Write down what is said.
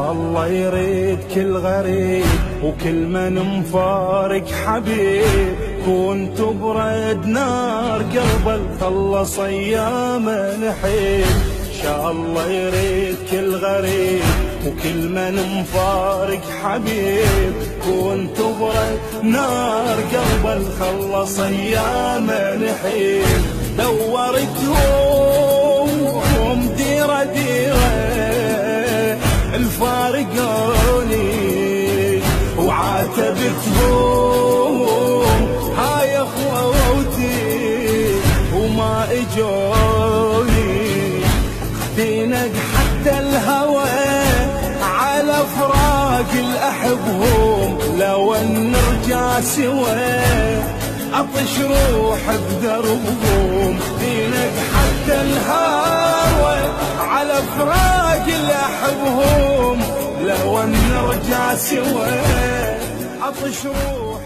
شاء الله يريد كل غريب وكل من مفارق حبيب، كنت برد نار قلبه خلص ايام نحيب. شاء الله يريد كل غريب وكل من مفارق حبيب، كنت برد نار قلبه خلص ايام نحيب. دورتهم ديره ديره الفارقوني وعاتبتهم هاي اخوتي وما اجوني. دينك حتى الهوى على فراق الاحبهم، لو ان نرجع سوا اطش روح بدربهم. دينك حتى الهوى على فراق الاحبهم، لو ان نرجع سوا اطش روح